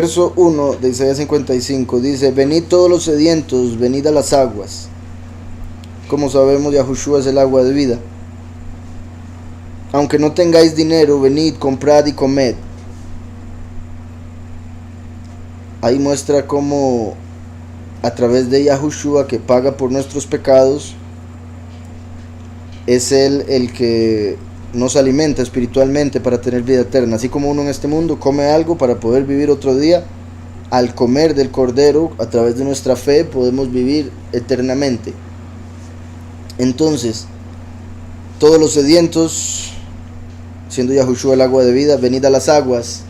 Verso 1 de Isaías 55 dice: venid todos los sedientos, venid a las aguas. Como sabemos, Yahushua es el agua de vida. Aunque no tengáis dinero, venid, comprad y comed. Ahí muestra cómo a través de Yahushua, que paga por nuestros pecados, es Él el que nos alimenta espiritualmente para tener vida eterna. Así como uno en este mundo come algo para poder vivir otro día, al comer del Cordero, a través de nuestra fe, podemos vivir eternamente. Entonces, todos los sedientos, siendo Yahushua el agua de vida, venid a las aguas.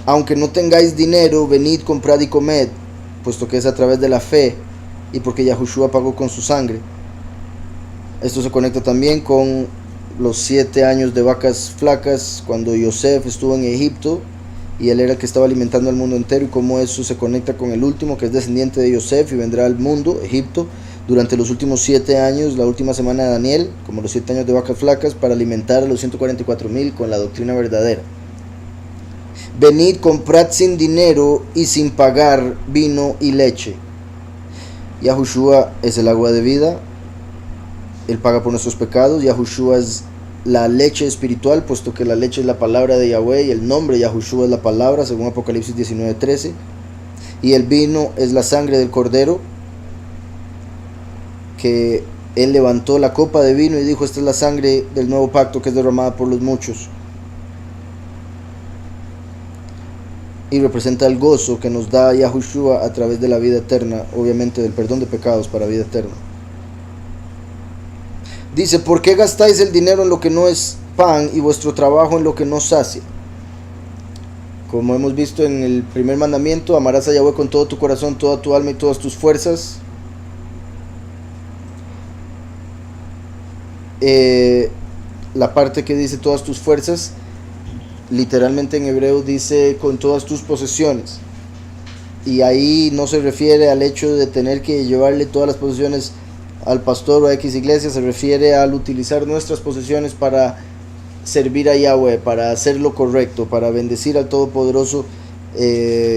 Aunque no tengáis dinero, venid, comprad y comed, puesto que es a través de la fe y porque Yahushua pagó con su sangre. Esto se conecta también con los 7 años de vacas flacas cuando Yosef estuvo en Egipto y él era el que estaba alimentando al mundo entero, y cómo eso se conecta con el último que es descendiente de Yosef y vendrá al mundo, Egipto, durante los últimos 7 años, la última semana de Daniel, como los 7 años de vacas flacas, para alimentar a los 144,000 con la doctrina verdadera. Venid, comprad sin dinero y sin pagar vino y leche. Yahushua es el agua de vida. Él paga por nuestros pecados. Yahushua es la leche espiritual, puesto que la leche es la palabra de Yahweh y el nombre Yahushua es la palabra, según Apocalipsis 19:13. Y el vino es la sangre del Cordero, que Él levantó la copa de vino y dijo: esta es la sangre del nuevo pacto que es derramada por los muchos. Y representa el gozo que nos da Yahushua a través de la vida eterna, obviamente del perdón de pecados para vida eterna. Dice: ¿por qué gastáis el dinero en lo que no es pan y vuestro trabajo en lo que no sacia? Como hemos visto en el primer mandamiento, amarás a Yahweh con todo tu corazón, toda tu alma y todas tus fuerzas. La parte que dice todas tus fuerzas, literalmente en hebreo dice con todas tus posesiones. Y ahí no se refiere al hecho de tener que llevarle todas las posesiones al pastor o a X iglesia, se refiere al utilizar nuestras posesiones para servir a Yahweh, para hacer lo correcto, para bendecir al Todopoderoso.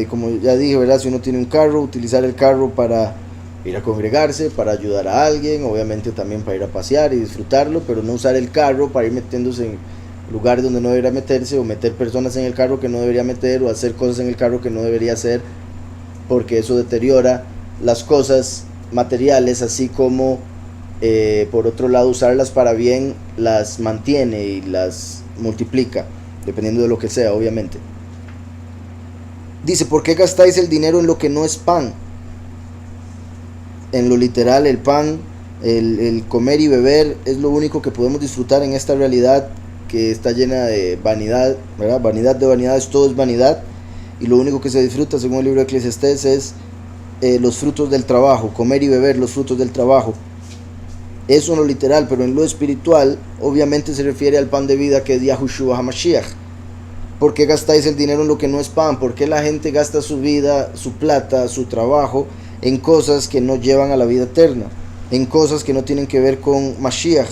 Como ya dije, ¿verdad? Si uno tiene un carro, utilizar el carro para ir a congregarse, para ayudar a alguien, obviamente también para ir a pasear y disfrutarlo, pero no usar el carro para ir metiéndose en lugares donde no debería meterse, o meter personas en el carro que no debería meter, o hacer cosas en el carro que no debería hacer, porque eso deteriora las cosas materiales, así como por otro lado usarlas para bien las mantiene y las multiplica, dependiendo de lo que sea, obviamente. Dice: ¿por qué gastáis el dinero en lo que no es pan? En lo literal, el pan, el comer y beber es lo único que podemos disfrutar en esta realidad que está llena de vanidad, ¿verdad? Vanidad de vanidades, todo es vanidad, y lo único que se disfruta, según el libro de Eclesiastés, es los frutos del trabajo, comer y beber los frutos del trabajo. Eso en lo literal, pero en lo espiritual obviamente se refiere al pan de vida, que es Yahushua HaMashiach. ¿Por qué gastáis el dinero en lo que no es pan? ¿Por qué la gente gasta su vida, su plata, su trabajo en cosas que no llevan a la vida eterna, en cosas que no tienen que ver con Mashiach?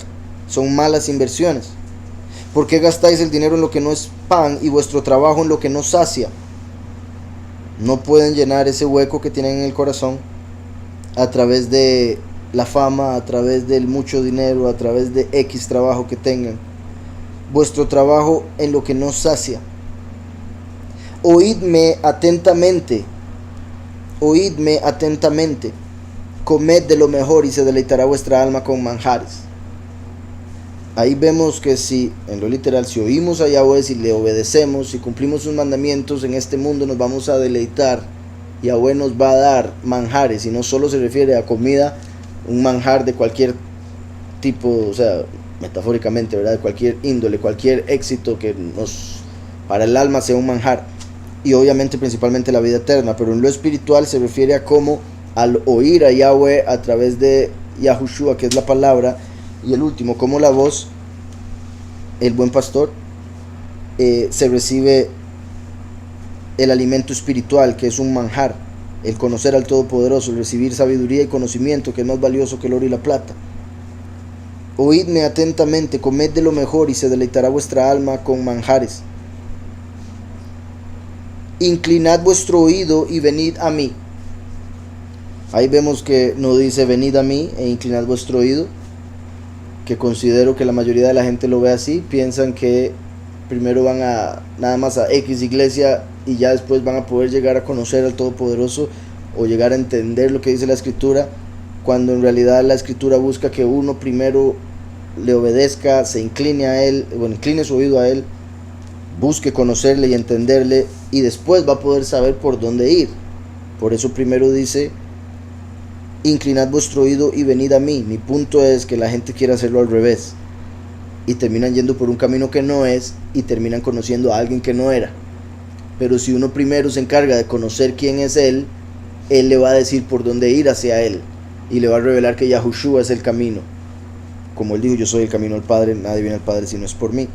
Son malas inversiones. ¿Por qué gastáis el dinero en lo que no es pan y vuestro trabajo en lo que no sacia? No pueden llenar ese hueco que tienen en el corazón a través de la fama, a través del mucho dinero, a través de X trabajo que tengan. Vuestro trabajo en lo que no sacia. Oídme atentamente, comed de lo mejor y se deleitará vuestra alma con manjares. Ahí vemos que si, en lo literal, si oímos a Yahweh, si le obedecemos, si cumplimos sus mandamientos en este mundo, nos vamos a deleitar. Yahweh nos va a dar manjares, y no solo se refiere a comida, un manjar de cualquier tipo, o sea, metafóricamente, ¿verdad? De cualquier índole, cualquier éxito que para el alma sea un manjar, y obviamente principalmente la vida eterna. Pero en lo espiritual se refiere a cómo al oír a Yahweh a través de Yahushua, que es la palabra, y el último, como la voz, el buen pastor, se recibe el alimento espiritual, que es un manjar, el conocer al Todopoderoso, el recibir sabiduría y conocimiento, que es más valioso que el oro y la plata. Oídme atentamente, comed de lo mejor y se deleitará vuestra alma con manjares. inclinad vuestro oído y venid a mí. Ahí vemos que no dice venid a mí e inclinad vuestro oído, que considero que la mayoría de la gente lo ve así. Piensan que primero van a nada más a X iglesia y ya después van a poder llegar a conocer al Todopoderoso o llegar a entender lo que dice la Escritura, cuando en realidad la Escritura busca que uno primero le obedezca, se incline a Él, bueno, incline su oído a Él, busque conocerle y entenderle, y después va a poder saber por dónde ir. Por eso primero dice inclinad vuestro oído y venid a mí. Mi punto es que la gente quiere hacerlo al revés y terminan yendo por un camino que no es y terminan conociendo a alguien que no era. Pero si uno primero se encarga de conocer quién es Él, Él le va a decir por dónde ir hacia Él y le va a revelar que Yahushua es el camino. Como Él dijo, yo soy el camino al Padre, nadie viene al Padre si no es por mí.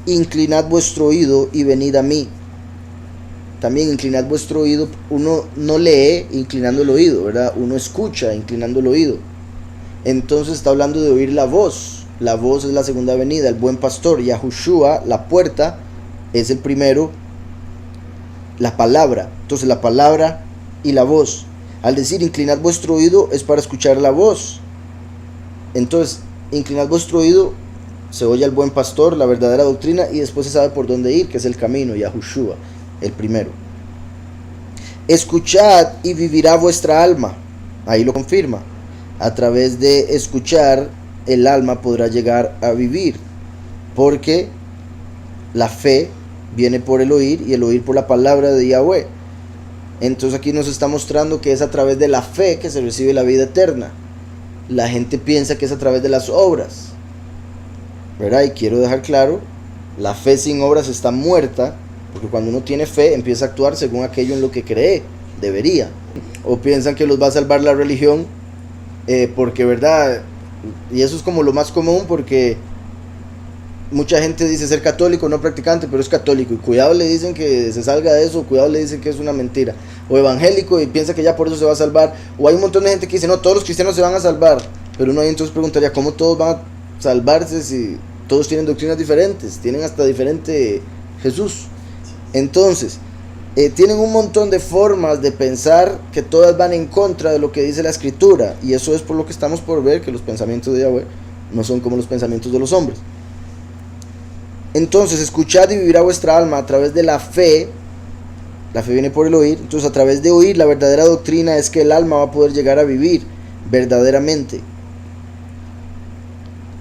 Inclinad vuestro oído y venid a mí. También inclinad vuestro oído, uno no lee inclinando el oído, ¿verdad? Uno escucha inclinando el oído. Entonces está hablando de oír la voz. La voz es la segunda venida, el buen pastor. Yahushua, la puerta, es el primero, la palabra. Entonces la palabra y la voz. Al decir inclinad vuestro oído es para escuchar la voz. Entonces, inclinad vuestro oído, se oye al buen pastor, la verdadera doctrina, y después se sabe por dónde ir, que es el camino, Yahushua, el primero. Escuchad y vivirá vuestra alma. Ahí lo confirma. A través de escuchar, el alma podrá llegar a vivir, porque la fe viene por el oír y el oír por la palabra de Yahweh. Entonces aquí nos está mostrando que es a través de la fe que se recibe la vida eterna. La gente piensa que es a través de las obras, ¿verdad? Y quiero dejar claro, la fe sin obras está muerta, porque cuando uno tiene fe empieza a actuar según aquello en lo que cree, debería. O piensan que los va a salvar la religión, porque, ¿verdad? Y eso es como lo más común, porque mucha gente dice ser católico, no practicante, pero es católico, y cuidado le dicen que se salga de eso, cuidado le dicen que es una mentira. O evangélico y piensa que ya por eso se va a salvar. O hay un montón de gente que dice, no, todos los cristianos se van a salvar. Pero uno ahí entonces preguntaría, ¿cómo todos van a salvarse si todos tienen doctrinas diferentes? Tienen hasta diferente Jesús. Entonces, tienen un montón de formas de pensar que todas van en contra de lo que dice la Escritura. Y eso es por lo que estamos por ver, que los pensamientos de Yahweh no son como los pensamientos de los hombres. Entonces, escuchad y vivirá vuestra alma a través de la fe. La fe viene por el oír. Entonces, a través de oír, la verdadera doctrina es que el alma va a poder llegar a vivir verdaderamente.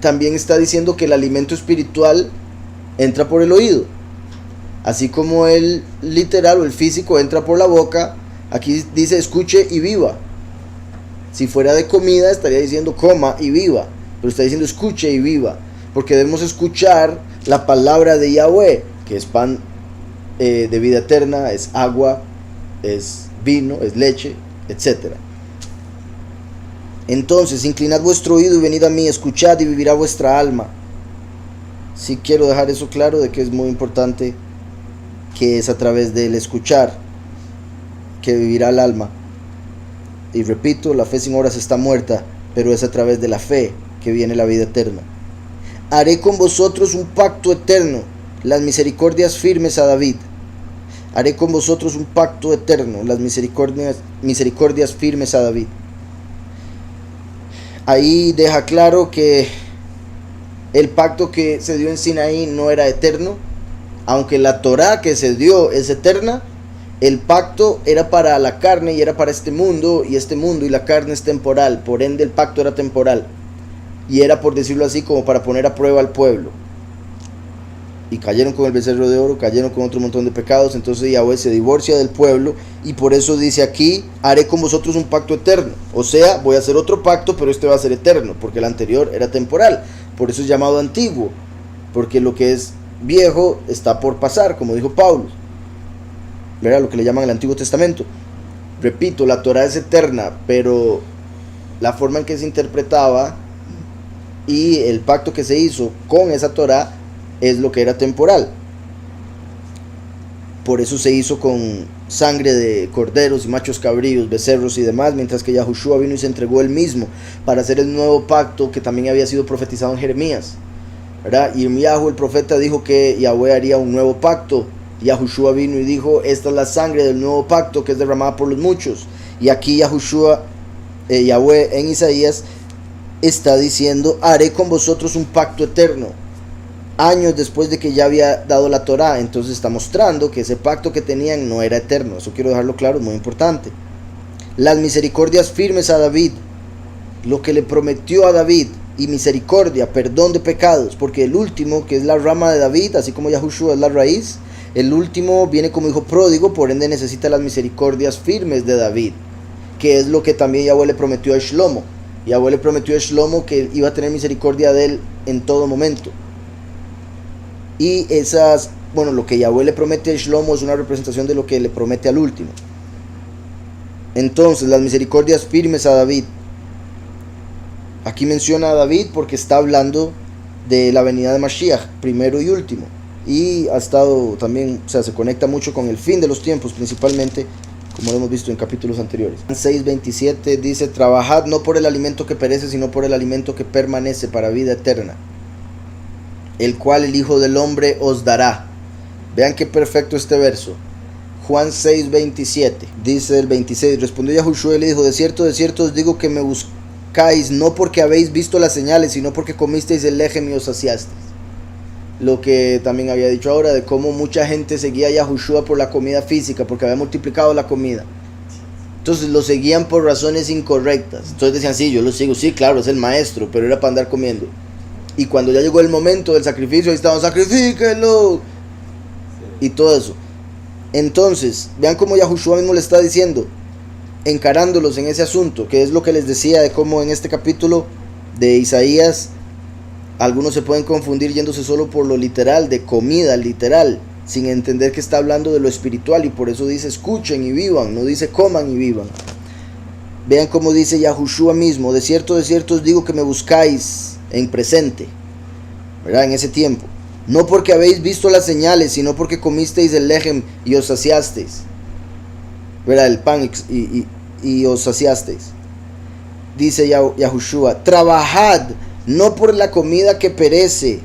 También está diciendo que el alimento espiritual entra por el oído. Así como el literal o el físico entra por la boca, aquí dice escuche y viva. Si fuera de comida estaría diciendo coma y viva, pero está diciendo escuche y viva, porque debemos escuchar la palabra de Yahweh, que es pan de vida eterna, es agua, es vino, es leche, etc. Entonces, inclinad vuestro oído y venid a mí, escuchad y vivirá vuestra alma. Sí quiero dejar eso claro, de que es muy importante, que es a través del escuchar que vivirá el alma. Y repito, la fe sin obras está muerta, pero es a través de la fe que viene la vida eterna. Haré con vosotros un pacto eterno, las misericordias firmes a David. Haré con vosotros un pacto eterno, las misericordias firmes a David. Ahí deja claro que el pacto que se dio en Sinaí no era eterno. Aunque la Torá que se dio es eterna, el pacto era para la carne y era para este mundo y la carne es temporal. Por ende el pacto era temporal. Y era, por decirlo así, como para poner a prueba al pueblo. Y cayeron con el becerro de oro, cayeron con otro montón de pecados. Entonces Yahweh se divorcia del pueblo, y por eso dice aquí, haré con vosotros un pacto eterno. O sea, voy a hacer otro pacto, pero este va a ser eterno, porque el anterior era temporal. Por eso es llamado antiguo, porque lo que es viejo está por pasar, como dijo Pablo, ¿verdad? Lo que le llaman el Antiguo Testamento. Repito, la Torá es eterna, pero la forma en que se interpretaba y el pacto que se hizo con esa Torá es lo que era temporal. Por eso se hizo con sangre de corderos y machos cabríos, becerros y demás, mientras que Yahushua vino y se entregó él mismo para hacer el nuevo pacto que también había sido profetizado en Jeremías, ¿verdad? Y Yirmiyahu el profeta dijo que Yahweh haría un nuevo pacto Yahushua vino y dijo, esta es la sangre del nuevo pacto que es derramada por los muchos. Y aquí Yahushua, Yahweh en Isaías está diciendo, haré con vosotros un pacto eterno, años después de que ya había dado la Torá. Entonces está mostrando que ese pacto que tenían no era eterno. Eso quiero dejarlo claro, es muy importante. Las misericordias firmes a David, lo que le prometió a David, y misericordia, perdón de pecados, porque el último, que es la rama de David, así como Yahushua es la raíz, el último viene como hijo pródigo, por ende necesita las misericordias firmes de David, que es lo que también Yahweh le prometió a Shlomo. Yahweh le prometió a Shlomo que iba a tener misericordia de él en todo momento. Y esas, bueno, lo que Yahweh le promete a Shlomo es una representación de lo que le promete al último. Entonces, las misericordias firmes a David. Aquí menciona a David porque está hablando de la venida de Mashiach, primero y último. Y ha estado también, o sea, se conecta mucho con el fin de los tiempos, principalmente, como lo hemos visto en capítulos anteriores. 6:27 dice, trabajad no por el alimento que perece, sino por el alimento que permanece para vida eterna, el cual el Hijo del Hombre os dará. Vean qué perfecto este verso. Juan 6:27, dice el 26, respondió Yahushua y le dijo, de cierto os digo que me buscáis no porque habéis visto las señales, sino porque comisteis el lejem y os saciasteis. Lo que también había dicho ahora, de cómo mucha gente seguía a Yahushua por la comida física, porque había multiplicado la comida. Entonces lo seguían por razones incorrectas. Entonces decían, sí, yo lo sigo, sí, claro, es el maestro, pero era para andar comiendo. Y cuando ya llegó el momento del sacrificio, ahí estaban, sacrifíquenlo, y todo eso. Entonces, vean cómo Yahushua mismo le está diciendo, encarándolos en ese asunto, que es lo que les decía de cómo en este capítulo de Isaías algunos se pueden confundir yéndose solo por lo literal, de comida literal, sin entender que está hablando de lo espiritual, y por eso dice escuchen y vivan, no dice coman y vivan. Vean cómo dice Yahushua mismo, de cierto os digo que me buscáis en presente, ¿verdad? En ese tiempo, no porque habéis visto las señales, sino porque comisteis el lejem y os saciasteis, ¿verdad? El pan y os saciasteis. Dice Yahushua, trabajad no por la comida que perece,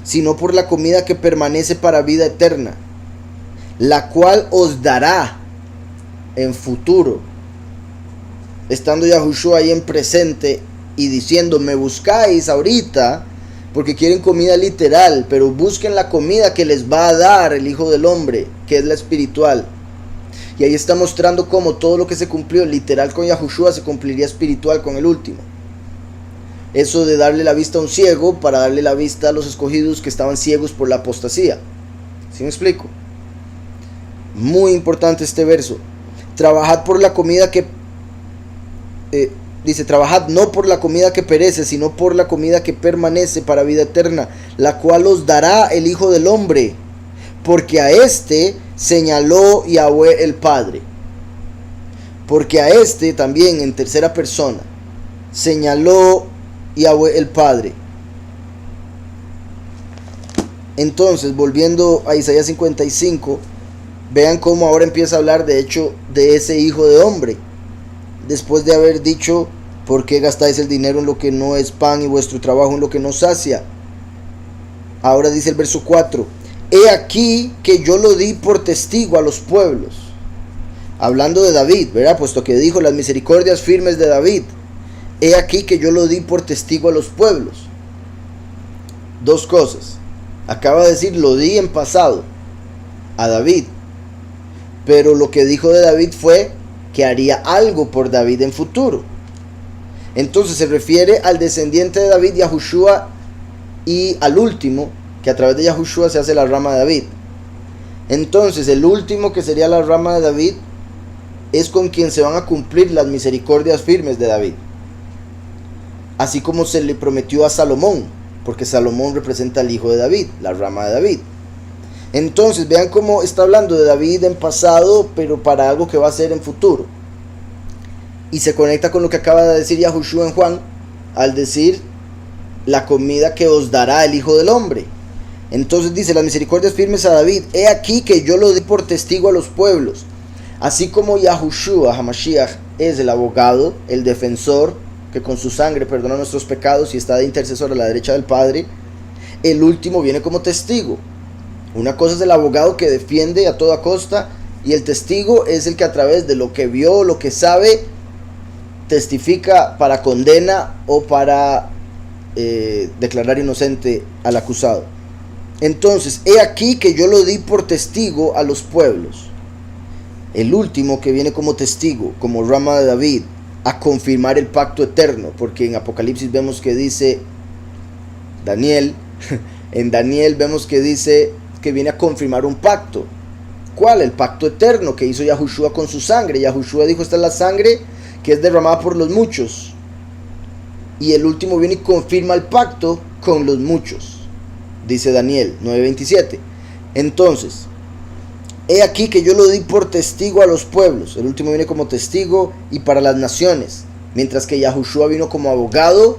sino por la comida que permanece para vida eterna, la cual os dará en futuro. Estando Yahushua ahí en presente y diciendo, me buscáis ahorita porque quieren comida literal, pero busquen la comida que les va a dar el Hijo del Hombre, que es la espiritual. Y ahí está mostrando cómo todo lo que se cumplió literal con Yahushua se cumpliría espiritual con el último. Eso de darle la vista a un ciego para darle la vista a los escogidos que estaban ciegos por la apostasía. ¿Sí me explico? Muy importante este verso. Trabajad por la comida que... dice, trabajad no por la comida que perece, sino por la comida que permanece para vida eterna, la cual os dará el Hijo del Hombre, porque a este señaló Yahweh el Padre. Porque a este también en tercera persona señaló Yahweh el Padre. Entonces, volviendo a Isaías 55, vean cómo ahora empieza a hablar de hecho de ese Hijo de Hombre, después de haber dicho, ¿por qué gastáis el dinero en lo que no es pan y vuestro trabajo en lo que no sacia? Ahora dice el verso 4, he aquí que yo lo di por testigo a los pueblos. Hablando de David, ¿verdad? Puesto que dijo las misericordias firmes de David. He aquí que yo lo di por testigo a los pueblos. Dos cosas. Acaba de decir, lo di en pasado a David. Pero lo que dijo de David fue que haría algo por David en futuro. Entonces se refiere al descendiente de David, Yahushua, y al último, que a través de Yahushua se hace la rama de David. Entonces el último, que sería la rama de David, es con quien se van a cumplir las misericordias firmes de David, así como se le prometió a Salomón, porque Salomón representa al hijo de David, la rama de David. Entonces vean cómo está hablando de David en pasado, pero para algo que va a ser en futuro, y se conecta con lo que acaba de decir Yahushua en Juan al decir la comida que os dará el Hijo del Hombre. Entonces dice, las misericordias firmes a David, he aquí que yo lo di por testigo a los pueblos. Así como Yahushua HaMashiach es el abogado, el defensor, que con su sangre perdona nuestros pecados y está de intercesor a la derecha del Padre, el último viene como testigo. Una cosa es el abogado que defiende a toda costa, y el testigo es el que a través de lo que vio, lo que sabe, testifica para condena o para declarar inocente al acusado. Entonces, he aquí que yo lo di por testigo a los pueblos. El último que viene como testigo, como rama de David, a confirmar el pacto eterno, porque en Apocalipsis vemos que dice Daniel, en Daniel vemos que dice que viene a confirmar un pacto. ¿Cuál? El pacto eterno que hizo Yahushua con su sangre. Yahushua dijo, esta es la sangre que es derramada por los muchos. Y el último viene y confirma el pacto con los muchos, dice Daniel 9:27. Entonces, he aquí que yo lo di por testigo a los pueblos. El último viene como testigo y para las naciones, mientras que Yahushua vino como abogado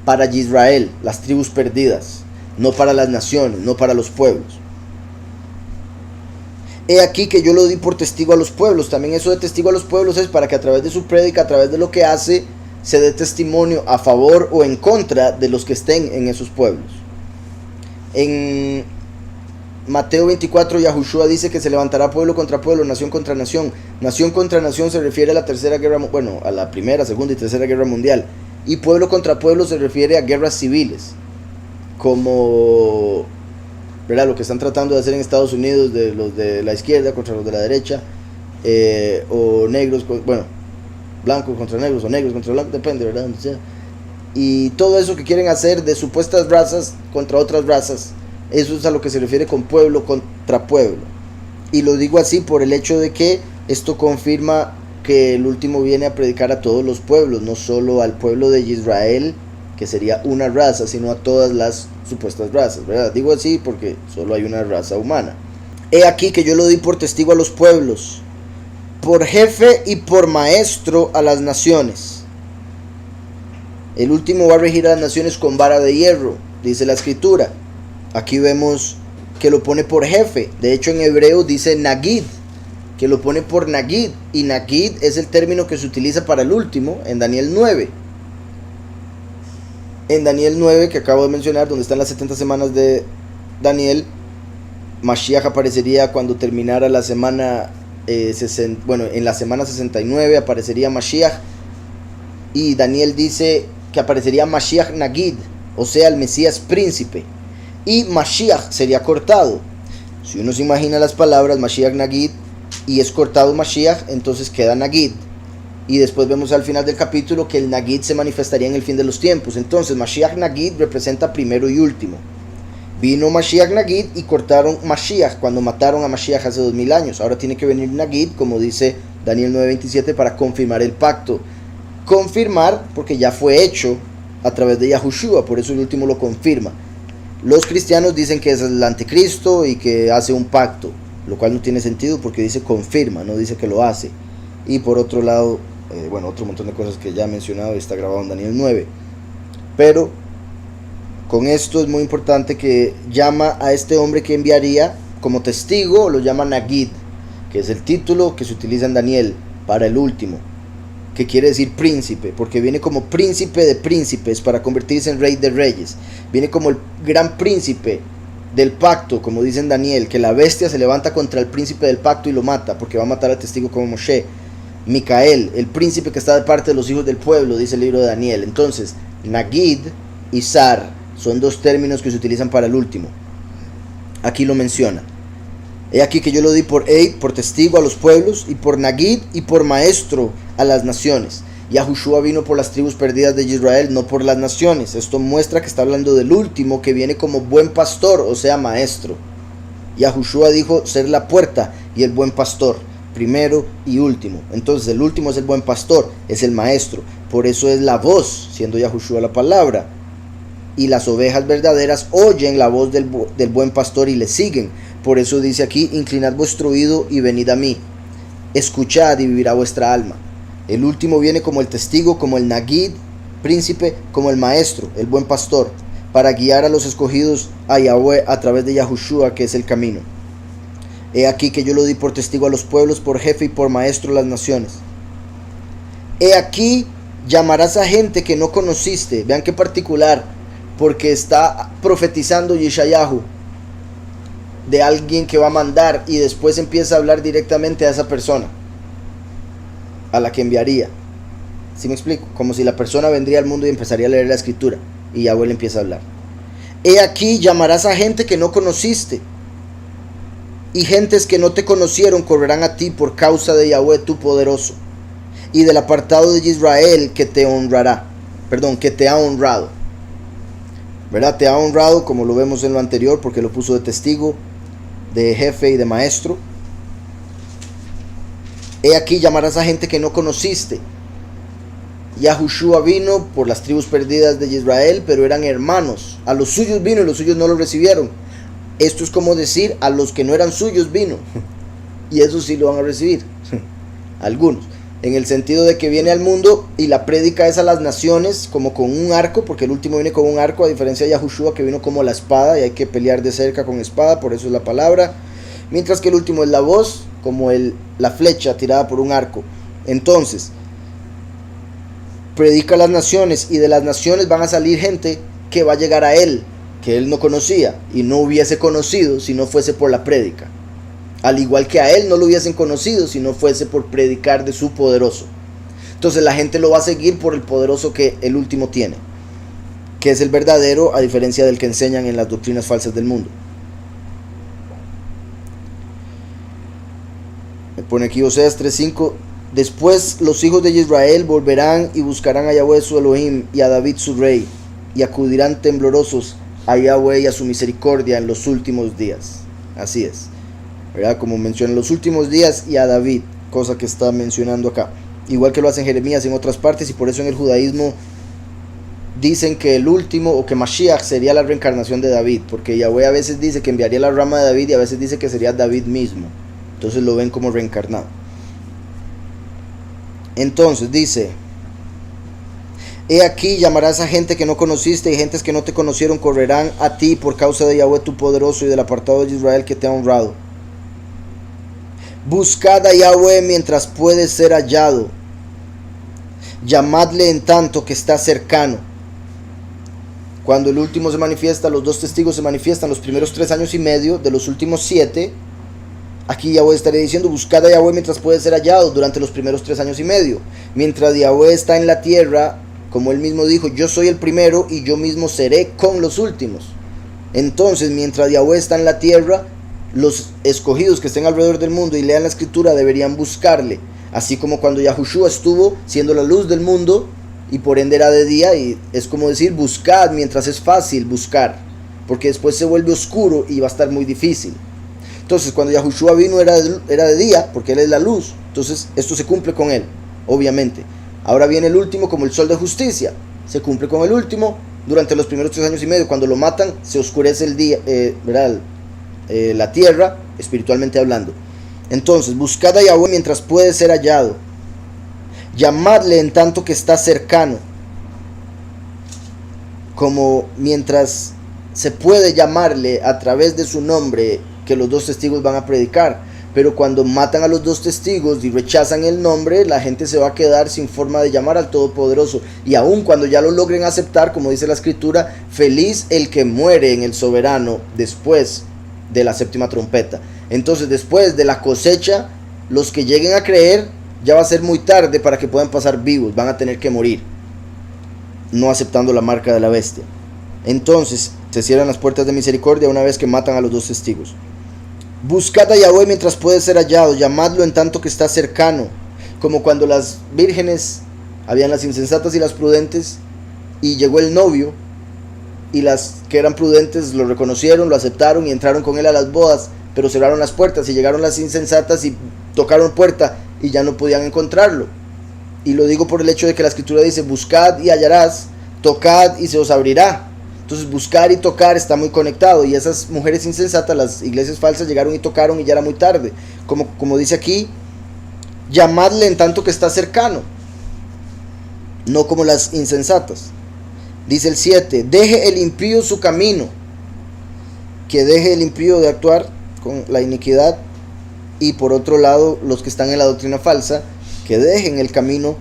para Israel, las tribus perdidas, no para las naciones, no para los pueblos. He aquí que yo lo di por testigo a los pueblos. También eso de testigo a los pueblos es para que a través de su prédica, a través de lo que hace, se dé testimonio a favor o en contra de los que estén en esos pueblos. En Mateo 24, Yahushua dice que se levantará pueblo contra pueblo, nación contra nación. Nación contra nación se refiere a la tercera guerra, bueno, a la primera, segunda y tercera guerra mundial. Y pueblo contra pueblo se refiere a guerras civiles, como, ¿verdad?, lo que están tratando de hacer en Estados Unidos, de los de la izquierda contra los de la derecha, o negros, bueno, blancos contra negros o negros contra blancos, depende, ¿verdad?, donde sea. Y todo eso que quieren hacer de supuestas razas contra otras razas, eso es a lo que se refiere con pueblo contra pueblo. Y lo digo así por el hecho de que esto confirma que el último viene a predicar a todos los pueblos, no solo al pueblo de Israel, que sería una raza, sino a todas las supuestas razas, ¿verdad? Digo así porque solo hay una raza humana. He aquí que yo lo di por testigo a los pueblos, por jefe y por maestro a las naciones. El último va a regir a las naciones con vara de hierro, dice la escritura. Aquí vemos que lo pone por jefe. De hecho, en hebreo dice Nagid, que lo pone por Nagid. Y Nagid es el término que se utiliza para el último en Daniel 9. En Daniel 9, que acabo de mencionar, donde están las 70 semanas de Daniel, Mashiach aparecería cuando terminara la semana, en la semana 69 aparecería Mashiach. Y Daniel dice que aparecería Mashiach Nagid, o sea, el Mesías príncipe. Y Mashiach sería cortado. Si uno se imagina las palabras Mashiach Nagid y es cortado Mashiach, entonces queda Nagid. Y después vemos al final del capítulo que el Nagid se manifestaría en el fin de los tiempos. Entonces Mashiach Nagid representa primero y último. Vino Mashiach Nagid y cortaron Mashiach cuando mataron a Mashiach hace 2000 años. Ahora tiene que venir Nagid, como dice Daniel 9:27, para confirmar el pacto. Confirmar porque ya fue hecho a través de Yahushua, por eso el último lo confirma. Los cristianos dicen que es el anticristo y que hace un pacto, lo cual no tiene sentido porque dice confirma, no dice que lo hace. Y por otro lado, otro montón de cosas que ya he mencionado y está grabado en Daniel 9. Pero con esto es muy importante que llama a este hombre que enviaría como testigo, lo llama Nagid, que es el título que se utiliza en Daniel para el último, que quiere decir príncipe, porque viene como príncipe de príncipes para convertirse en rey de reyes. Viene como el gran príncipe del pacto, como dice en Daniel, que la bestia se levanta contra el príncipe del pacto y lo mata, porque va a matar al testigo como Moshe. Micael, el príncipe que está de parte de los hijos del pueblo, dice el libro de Daniel. Entonces, Nagid y Sar son dos términos que se utilizan para el último. Aquí lo menciona. He aquí que yo lo di por Eid, por testigo a los pueblos, y por Nagid y por maestro a las naciones. Yahushua vino por las tribus perdidas de Israel, no por las naciones. Esto muestra que está hablando del último que viene como buen pastor, o sea, maestro. Yahushua dijo ser la puerta y el buen pastor, primero y último. Entonces el último es el buen pastor, es el maestro. Por eso es la voz, siendo Yahushua la palabra. Y las ovejas verdaderas oyen la voz del buen pastor y le siguen. Por eso dice aquí, inclinad vuestro oído y venid a mí. Escuchad y vivirá vuestra alma. El último viene como el testigo, como el Nagid, príncipe, como el maestro, el buen pastor, para guiar a los escogidos a Yahweh a través de Yahushua, que es el camino. He aquí que yo lo di por testigo a los pueblos, por jefe y por maestro a las naciones. He aquí llamarás a gente que no conociste. Vean qué particular, porque está profetizando Yeshayahu. de alguien que va a mandar y después empieza a hablar directamente a esa persona a la que enviaría. ¿Sí me explico? Como si la persona vendría al mundo y empezaría a leer la escritura y Yahweh le empieza a hablar. He aquí llamarás a gente que no conociste, y gentes que no te conocieron correrán a ti por causa de Yahweh tu poderoso y del apartado de Israel que te honrará, que te ha honrado, ¿verdad? Te ha honrado, como lo vemos en lo anterior, porque lo puso de testigo, de jefe y de maestro. He aquí llamarás a gente que no conociste. Yahushua vino por las tribus perdidas de Israel, pero eran hermanos. A los suyos vino y los suyos no lo recibieron. Esto es como decir, a los que no eran suyos vino, y esos sí lo van a recibir. Algunos, en el sentido de que viene al mundo y la prédica es a las naciones como con un arco, porque el último viene con un arco, a diferencia de Yahushua que vino como la espada y hay que pelear de cerca con espada, por eso es la palabra. Mientras que el último es la voz, como la flecha tirada por un arco. Entonces, predica a las naciones, y de las naciones van a salir gente que va a llegar a él, que él no conocía y no hubiese conocido si no fuese por la prédica. Al igual que a él no lo hubiesen conocido si no fuese por predicar de su poderoso. Entonces la gente lo va a seguir por el poderoso que el último tiene, que es el verdadero, a diferencia del que enseñan en las doctrinas falsas del mundo. Me pone aquí Oseas 3:5. Después los hijos de Israel volverán y buscarán a Yahweh su Elohim y a David su rey, y acudirán temblorosos a Yahweh y a su misericordia en los últimos días. Así es, ¿verdad? Como menciona, en los últimos días y a David, cosa que está mencionando acá. Igual que lo hacen Jeremías en otras partes, y por eso en el judaísmo dicen que el último, o que Mashiach sería la reencarnación de David, porque Yahweh a veces dice que enviaría la rama de David y a veces dice que sería David mismo. Entonces lo ven como reencarnado. Entonces dice: he aquí llamarás a gente que no conociste, y gentes que no te conocieron correrán a ti por causa de Yahweh tu poderoso y del apartado de Israel que te ha honrado. Buscad a Yahweh mientras puede ser hallado, llamadle en tanto que está cercano. Cuando el último se manifiesta, los dos testigos se manifiestan los primeros 3 años y medio de los últimos 7. Aquí Yahweh estaría diciendo: buscad a Yahweh mientras puede ser hallado, durante los primeros 3 años y medio. Mientras Yahweh está en la tierra, como él mismo dijo, yo soy el primero y yo mismo seré con los últimos. Entonces, mientras Yahweh está en la tierra, los escogidos que estén alrededor del mundo y lean la escritura deberían buscarle. Así como cuando Yahushua estuvo siendo la luz del mundo y por ende era de día, y es como decir, buscad mientras es fácil buscar, porque después se vuelve oscuro y va a estar muy difícil. Entonces, cuando Yahushua vino era de día, porque él es la luz. Entonces, esto se cumple con él, obviamente. Ahora viene el último como el sol de justicia. Se cumple con el último durante los primeros 3 años y medio. Cuando lo matan, se oscurece el día, la tierra, espiritualmente hablando. Entonces, buscad a Yahweh mientras puede ser hallado. Llamadle en tanto que está cercano. Como mientras se puede llamarle a través de su nombre, que los 2 testigos van a predicar. Pero cuando matan a los 2 testigos y rechazan el nombre, la gente se va a quedar sin forma de llamar al Todopoderoso. Y aun cuando ya lo logren aceptar, como dice la escritura, feliz el que muere en el soberano después de la 7ª trompeta. Entonces, después de la cosecha, los que lleguen a creer, ya va a ser muy tarde para que puedan pasar vivos. Van a tener que morir, no aceptando la marca de la bestia. Entonces, se cierran las puertas de misericordia una vez que matan a los 2 testigos. Buscad a Yahweh mientras puede ser hallado, llamadlo en tanto que está cercano. Como cuando las vírgenes, habían las insensatas y las prudentes, y llegó el novio, y las que eran prudentes lo reconocieron, lo aceptaron y entraron con él a las bodas, pero cerraron las puertas, y llegaron las insensatas y tocaron puerta y ya no podían encontrarlo. Y lo digo por el hecho de que la escritura dice: buscad y hallarás, tocad y se os abrirá. Entonces, buscar y tocar está muy conectado, y esas mujeres insensatas, las iglesias falsas, llegaron y tocaron y ya era muy tarde. Como dice aquí, llamadle en tanto que está cercano, no como las insensatas. Dice el 7: deje el impío su camino, que deje el impío de actuar con la iniquidad, y por otro lado, los que están en la doctrina falsa, que dejen el camino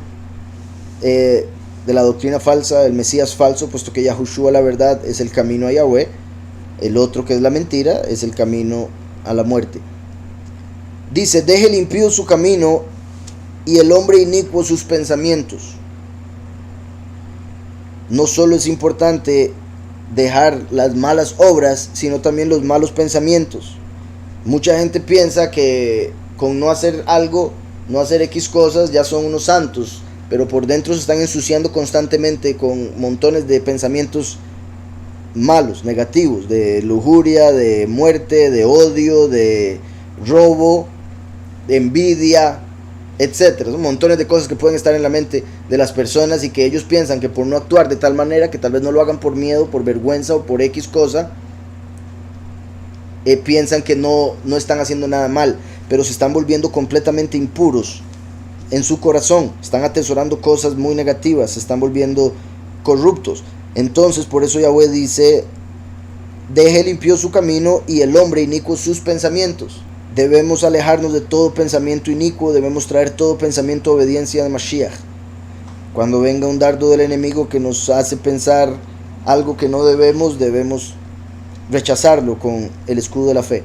de la doctrina falsa, el Mesías falso, puesto que Yahushua, la verdad, es el camino a Yahweh. El otro, que es la mentira, es el camino a la muerte. Dice, deje el impío su camino y el hombre inicuo sus pensamientos. No solo es importante dejar las malas obras, sino también los malos pensamientos. Mucha gente piensa que con no hacer algo, no hacer X cosas, ya son unos santos, pero por dentro se están ensuciando constantemente con montones de pensamientos malos, negativos, de lujuria, de muerte, de odio, de robo, de envidia, etcétera. Son montones de cosas que pueden estar en la mente de las personas y que ellos piensan que por no actuar de tal manera, que tal vez no lo hagan por miedo, por vergüenza o por X cosa, piensan que no están haciendo nada mal, pero se están volviendo completamente impuros en su corazón, están atesorando cosas muy negativas, se están volviendo corruptos. Entonces por eso Yahweh dice, deje limpio su camino y el hombre inicuo sus pensamientos. Debemos alejarnos de todo pensamiento inicuo, debemos traer todo pensamiento a obediencia de Mashiach. Cuando venga un dardo del enemigo que nos hace pensar algo que no debemos, debemos rechazarlo con el escudo de la fe.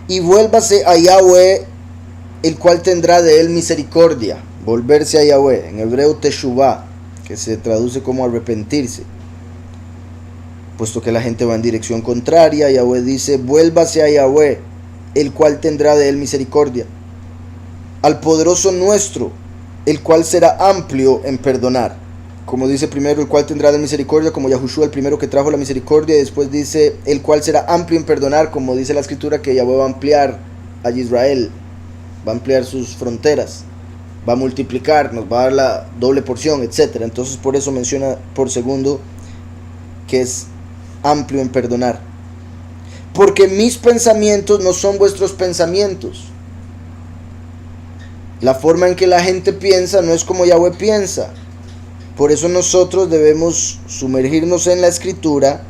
Y vuélvase a Yahweh, el cual tendrá de él misericordia. Volverse a Yahweh, en hebreo teshuvah, que se traduce como arrepentirse. Puesto que la gente va en dirección contraria, Yahweh dice, vuélvase a Yahweh, el cual tendrá de él misericordia. Al poderoso nuestro, el cual será amplio en perdonar. Como dice primero, el cual tendrá de misericordia, como Yahushua, el primero que trajo la misericordia, y después dice, el cual será amplio en perdonar, como dice la escritura, que Yahweh va a ampliar a Israel, va a ampliar sus fronteras, va a multiplicar, nos va a dar la doble porción, etc. Entonces por eso menciona por segundo que es amplio en perdonar. Porque mis pensamientos no son vuestros pensamientos. La forma en que la gente piensa no es como Yahweh piensa. Por eso nosotros debemos sumergirnos en la escritura,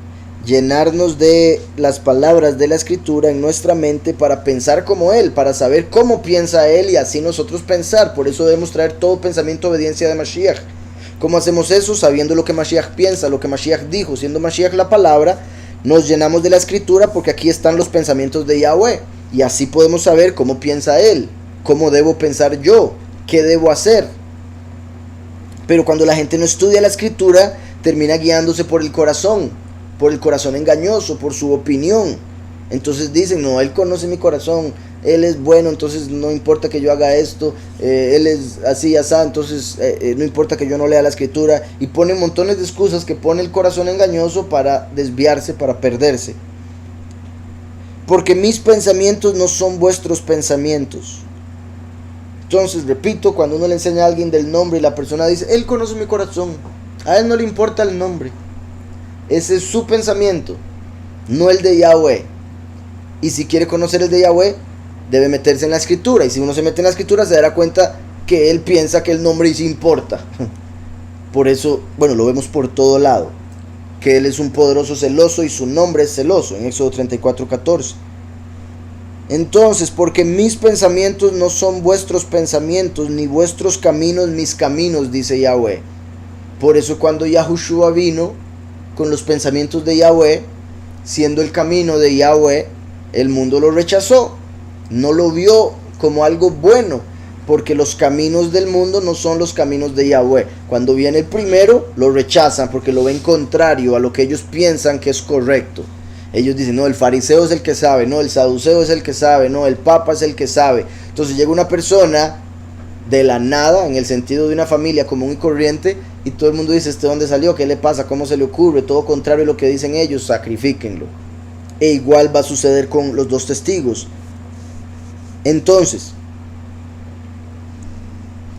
llenarnos de las palabras de la escritura en nuestra mente para pensar como Él, para saber cómo piensa Él y así nosotros pensar. Por eso debemos traer todo pensamiento a obediencia de Mashiach. ¿Cómo hacemos eso? Sabiendo lo que Mashiach piensa, lo que Mashiach dijo. Siendo Mashiach la palabra, nos llenamos de la escritura porque aquí están los pensamientos de Yahweh. Y así podemos saber cómo piensa Él, cómo debo pensar yo, qué debo hacer. Pero cuando la gente no estudia la escritura, termina guiándose por el corazón engañoso, por su opinión. Entonces dicen, no, Él conoce mi corazón, Él es bueno, entonces no importa que yo haga esto, Él es así, así, entonces no importa que yo no lea la escritura. Y ponen montones de excusas que pone el corazón engañoso para desviarse, para perderse. Porque mis pensamientos no son vuestros pensamientos. Entonces, repito, cuando uno le enseña a alguien del nombre y la persona dice, Él conoce mi corazón, a Él no le importa el nombre. Ese es su pensamiento, no el de Yahweh. Y si quiere conocer el de Yahweh, debe meterse en la escritura. Y si uno se mete en la escritura, se dará cuenta que él piensa que el nombre sí importa. Por eso, bueno, lo vemos por todo lado, que Él es un poderoso celoso y su nombre es celoso, en Éxodo 34:14. Entonces, porque mis pensamientos no son vuestros pensamientos, ni vuestros caminos mis caminos, dice Yahweh. Por eso cuando Yahushua vino con los pensamientos de Yahweh, siendo el camino de Yahweh, el mundo lo rechazó, no lo vio como algo bueno, porque los caminos del mundo no son los caminos de Yahweh. Cuando viene el primero, lo rechazan porque lo ven contrario a lo que ellos piensan que es correcto. Ellos dicen, no, el fariseo es el que sabe, no, el saduceo es el que sabe, no, el papa es el que sabe. Entonces llega una persona de la nada, en el sentido de una familia común y corriente, y todo el mundo dice, ¿este dónde salió? ¿Qué le pasa? ¿Cómo se le ocurre? Todo contrario a lo que dicen ellos, sacrifíquenlo. E igual va a suceder con los dos testigos. Entonces,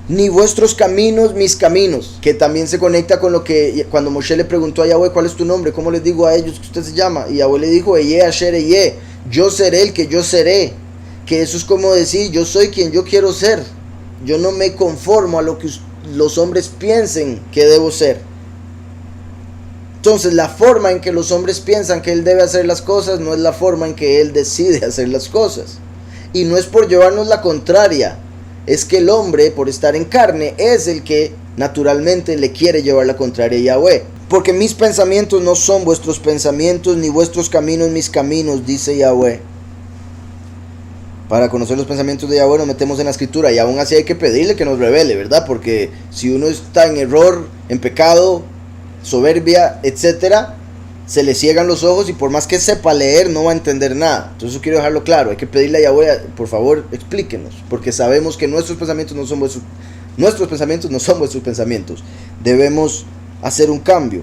ni vuestros caminos, mis caminos, que también se conecta con lo que cuando Moshe le preguntó a Yahweh, ¿cuál es tu nombre? ¿Cómo les digo a ellos que usted se llama? Y Yahweh le dijo, Eye Asher Eye, yo seré el que yo seré. Que eso es como decir, yo soy quien yo quiero ser. Yo no me conformo a lo que los hombres piensen que debo ser. Entonces la forma en que los hombres piensan que Él debe hacer las cosas no es la forma en que Él decide hacer las cosas. Y no es por llevarnos la contraria. Es que el hombre, por estar en carne, es el que naturalmente le quiere llevar la contraria a Yahweh. Porque mis pensamientos no son vuestros pensamientos, ni vuestros caminos mis caminos, dice Yahweh. Para conocer los pensamientos de Yahweh nos metemos en la escritura, y aún así hay que pedirle que nos revele, ¿verdad? Porque si uno está en error, en pecado, soberbia, etcétera, se le ciegan los ojos, y por más que sepa leer no va a entender nada. Entonces eso quiero dejarlo claro. Hay que pedirle a Yahweh, por favor, explíquenos, porque sabemos que nuestros pensamientos no son vuestros pensamientos. Debemos hacer un cambio.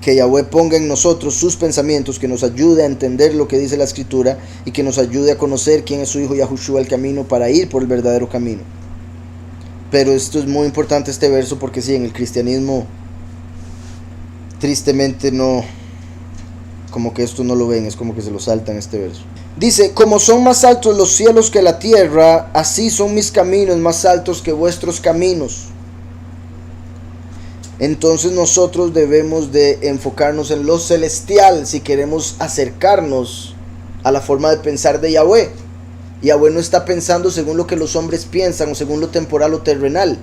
Que Yahweh ponga en nosotros sus pensamientos, que nos ayude a entender lo que dice la escritura, y que nos ayude a conocer quién es su hijo Yahushua el camino, para ir por el verdadero camino. Pero esto es muy importante, este verso, porque sí, en el cristianismo tristemente no, como que esto no lo ven, es como que se lo saltan este verso. Dice: como son más altos los cielos que la tierra, así son mis caminos más altos que vuestros caminos. Entonces nosotros debemos de enfocarnos en lo celestial si queremos acercarnos a la forma de pensar de Yahweh. Yahweh no está pensando según lo que los hombres piensan, o según lo temporal o terrenal.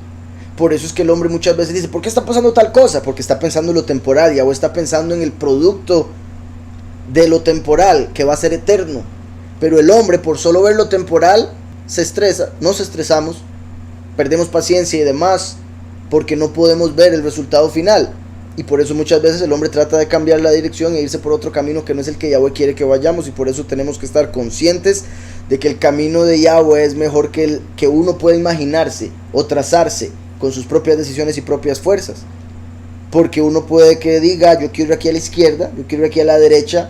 Por eso es que el hombre muchas veces dice: ¿por qué está pasando tal cosa? Porque está pensando en lo temporal. Yahweh está pensando en el producto de lo temporal, que va a ser eterno. Pero el hombre, por solo ver lo temporal, se estresa. Nos estresamos, perdemos paciencia y demás, porque no podemos ver el resultado final. Y por eso muchas veces el hombre trata de cambiar la dirección e irse por otro camino que no es el que Yahweh quiere que vayamos. Y por eso tenemos que estar conscientes de que el camino de Yahweh es mejor que el que uno puede imaginarse o trazarse con sus propias decisiones y propias fuerzas. Porque uno puede que diga: yo quiero ir aquí a la izquierda, yo quiero ir aquí a la derecha,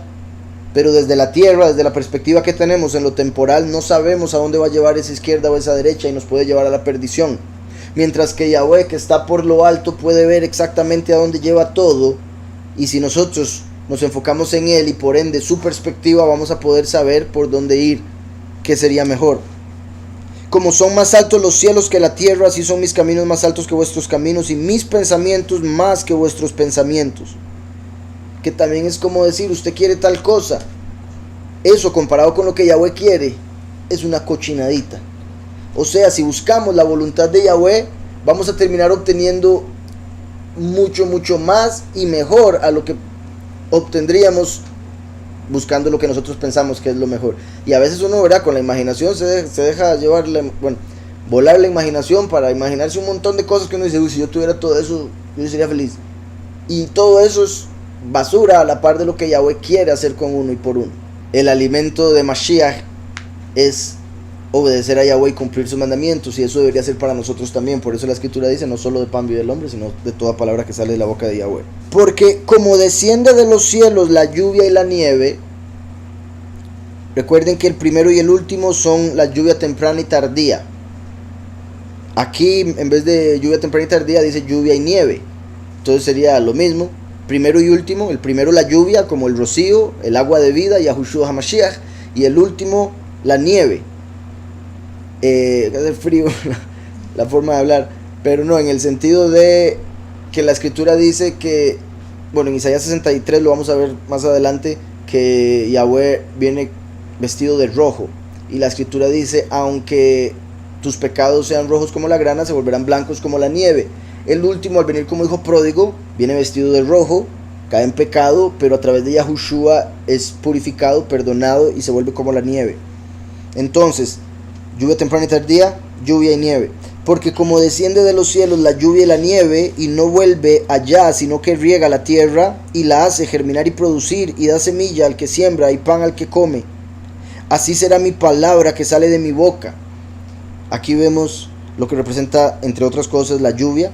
pero desde la tierra, desde la perspectiva que tenemos en lo temporal, no sabemos a dónde va a llevar esa izquierda o esa derecha, y nos puede llevar a la perdición. Mientras que Yahweh, que está por lo alto, puede ver exactamente a dónde lleva todo, y si nosotros nos enfocamos en Él y por ende su perspectiva, vamos a poder saber por dónde ir, qué sería mejor. Como son más altos los cielos que la tierra, así son mis caminos más altos que vuestros caminos, y mis pensamientos más que vuestros pensamientos. Que también es como decir: usted quiere tal cosa, eso comparado con lo que Yahweh quiere es una cochinadita. O sea, si buscamos la voluntad de Yahweh, vamos a terminar obteniendo mucho más y mejor a lo que obtendríamos buscando lo que nosotros pensamos que es lo mejor. Y a veces uno, ¿verdad?, con la imaginación se deja llevar, volar la imaginación para imaginarse un montón de cosas que uno dice: uy, si yo tuviera todo eso, yo sería feliz. Y todo eso es basura a la par de lo que Yahweh quiere hacer con uno y por uno. El alimento de Mashiach es obedecer a Yahweh y cumplir sus mandamientos, y eso debería ser para nosotros también. Por eso la escritura dice: no solo de pan vive el hombre, sino de toda palabra que sale de la boca de Yahweh. Porque como desciende de los cielos la lluvia y la nieve, recuerden que el primero y el último son la lluvia temprana y tardía. Aquí en vez de lluvia temprana y tardía dice lluvia y nieve. Entonces sería lo mismo, primero y último. El primero la lluvia, como el rocío, el agua de vida, Yahushua HaMashiach, y el último la nieve. Hace frío la forma de hablar, pero no, en el sentido de que la escritura dice que, bueno, en Isaías 63 lo vamos a ver más adelante, que Yahweh viene vestido de rojo, y la escritura dice: aunque tus pecados sean rojos como la grana, se volverán blancos como la nieve. El último, al venir como hijo pródigo, viene vestido de rojo, cae en pecado, pero a través de Yahushua es purificado, perdonado, y se vuelve como la nieve. Entonces, lluvia temprana y tardía, lluvia y nieve. Porque como desciende de los cielos la lluvia y la nieve, y no vuelve allá, sino que riega la tierra, y la hace germinar y producir, y da semilla al que siembra, y pan al que come, así será mi palabra que sale de mi boca. Aquí vemos lo que representa, entre otras cosas, la lluvia,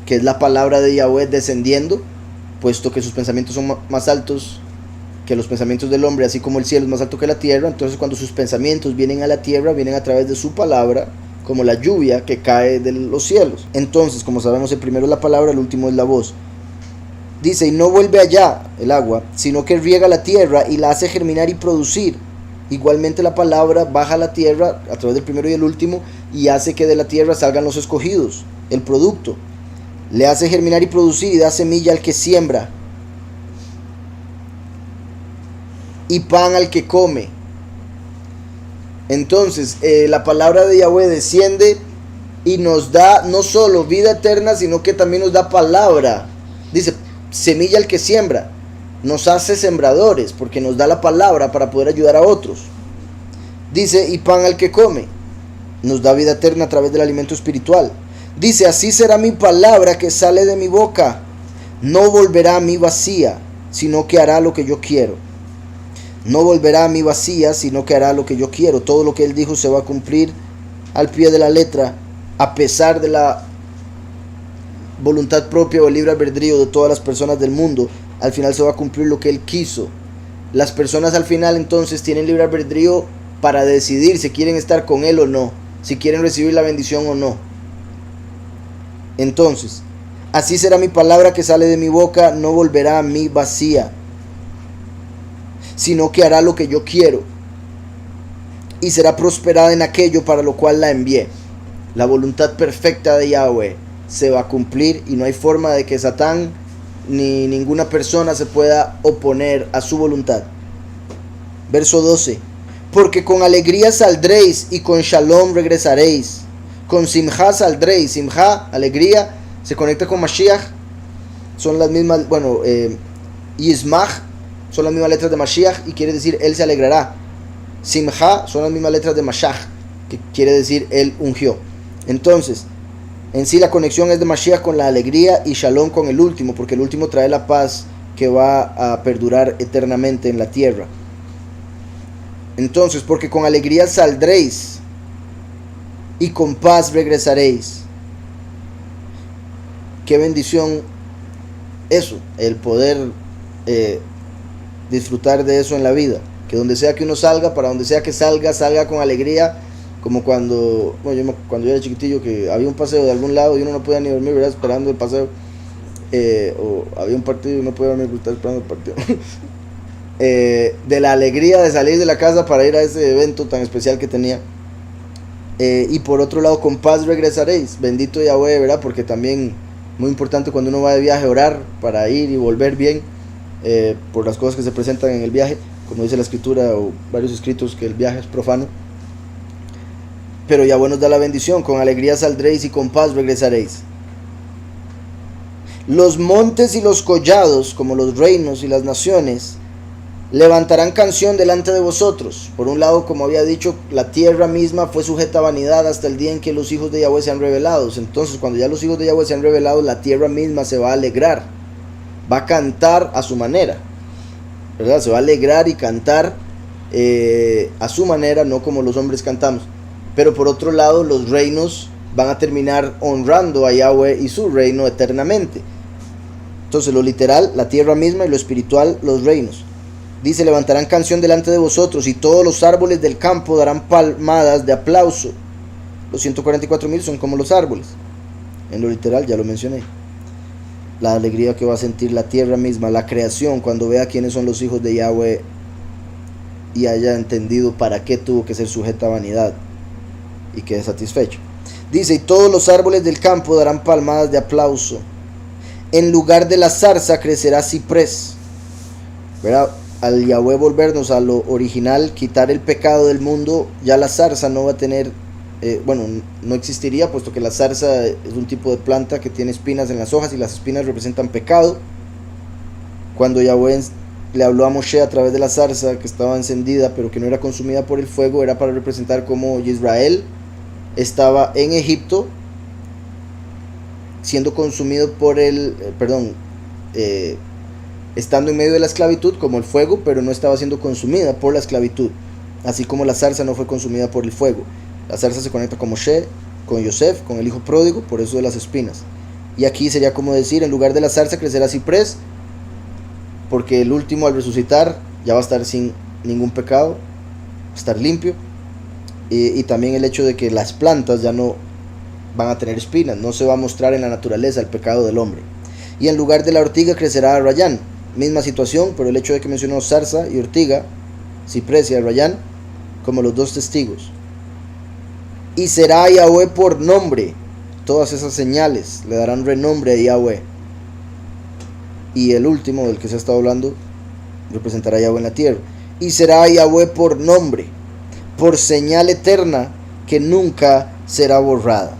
que es la palabra de Yahweh descendiendo, puesto que sus pensamientos son más altos que los pensamientos del hombre, así como el cielo es más alto que la tierra. Entonces cuando sus pensamientos vienen a la tierra, vienen a través de su palabra, como la lluvia que cae de los cielos. Entonces, como sabemos, el primero es la palabra, el último es la voz. Dice: y no vuelve allá el agua, sino que riega la tierra y la hace germinar y producir. Igualmente la palabra baja a la tierra a través del primero y el último, y hace que de la tierra salgan los escogidos, el producto. Le hace germinar y producir, y da semilla al que siembra, y pan al que come. Entonces la palabra de Yahweh desciende y nos da no solo vida eterna, sino que también nos da palabra Dice, semilla al que siembra, nos hace sembradores porque nos da la palabra para poder ayudar a otros. Dice, y pan al que come, nos da vida eterna a través del alimento espiritual. Dice, así será mi palabra que sale de mi boca, no volverá a mí vacía, sino que hará lo que yo quiero. No volverá a mí vacía, sino que hará lo que yo quiero. Todo lo que él dijo se va a cumplir al pie de la letra, a pesar de la voluntad propia o el libre albedrío de todas las personas del mundo. Al final se va a cumplir lo que él quiso. Las personas al final entonces tienen libre albedrío para decidir si quieren estar con él o no, si quieren recibir la bendición o no. Entonces, así será mi palabra que sale de mi boca, no volverá a mí vacía, sino que hará lo que yo quiero, y será prosperada en aquello para lo cual la envié. La voluntad perfecta de Yahweh se va a cumplir, y no hay forma de que Satán ni ninguna persona se pueda oponer a su voluntad. Verso 12. Porque con alegría saldréis y con shalom regresaréis. Con simjá saldréis. Simjá, alegría, se conecta con Mashiach. Son las mismas, Yismach son las mismas letras de Mashiach y quiere decir él se alegrará. Simjá son las mismas letras de Mashiach, que quiere decir él ungió. Entonces, en sí la conexión es de Mashiach con la alegría y shalom con el último, porque el último trae la paz que va a perdurar eternamente en la tierra. Entonces, porque con alegría saldréis y con paz regresaréis. Qué bendición eso, el poder disfrutar de eso en la vida. Que donde sea que uno salga, para donde sea que salga, salga con alegría. Como cuando yo era chiquitillo, que había un paseo de algún lado y uno no podía ni dormir, ¿verdad? Esperando el paseo. O había un partido y no podía dormir, estar esperando el partido. De la alegría de salir de la casa para ir a ese evento tan especial que tenía. Y por otro lado, con paz regresaréis. Bendito Yahweh, ¿verdad? Porque también muy importante cuando uno va de viaje, orar para ir y volver bien, por las cosas que se presentan en el viaje, como dice la escritura o varios escritos, que el viaje es profano. Pero Yahweh nos da la bendición: con alegría saldréis y con paz regresaréis. Los montes y los collados, como los reinos y las naciones, levantarán canción delante de vosotros. Por un lado, como había dicho, la tierra misma fue sujeta a vanidad hasta el día en que los hijos de Yahweh sean revelados. Entonces, cuando ya los hijos de Yahweh sean revelados, la tierra misma se va a alegrar, va a cantar a su manera, ¿verdad? Se va a alegrar y cantar a su manera, no como los hombres cantamos. Pero por otro lado, los reinos van a terminar honrando a Yahweh y su reino eternamente. Entonces, lo literal, la tierra misma, y lo espiritual, los reinos. Dice, levantarán canción delante de vosotros, y todos los árboles del campo darán palmadas de aplauso. Los 144,000 son como los árboles. En lo literal, ya lo mencioné. La alegría que va a sentir la tierra misma, la creación, cuando vea quiénes son los hijos de Yahweh y haya entendido para qué tuvo que ser sujeta a vanidad, y quede satisfecho. Dice, y todos los árboles del campo darán palmadas de aplauso. En lugar de la zarza crecerá ciprés. ¿Verdad? Al Yahweh volvernos a lo original, quitar el pecado del mundo, ya la zarza no va a tener, no existiría, puesto que la zarza es un tipo de planta que tiene espinas en las hojas, y las espinas representan pecado. Cuando Yahweh le habló a Moshe a través de la zarza que estaba encendida pero que no era consumida por el fuego, era para representar cómo Israel estaba en Egipto siendo consumido por estando en medio de la esclavitud como el fuego, pero no estaba siendo consumida por la esclavitud, así como la zarza no fue consumida por el fuego. La zarza se conecta con Moshe, con Yosef, con el hijo pródigo, por eso de las espinas. Y aquí sería como decir, en lugar de la zarza crecerá ciprés, porque el último al resucitar ya va a estar sin ningún pecado, va a estar limpio. Y también el hecho de que las plantas ya no van a tener espinas, no se va a mostrar en la naturaleza el pecado del hombre. Y en lugar de la ortiga crecerá arrayán. Misma situación, pero el hecho de que mencionó zarza y ortiga, ciprés y arrayán, como los dos testigos. Y será Yahweh por nombre. Todas esas señales le darán renombre a Yahweh. Y el último del que se ha estado hablando representará a Yahweh en la tierra. Y será Yahweh por nombre, por señal eterna que nunca será borrada.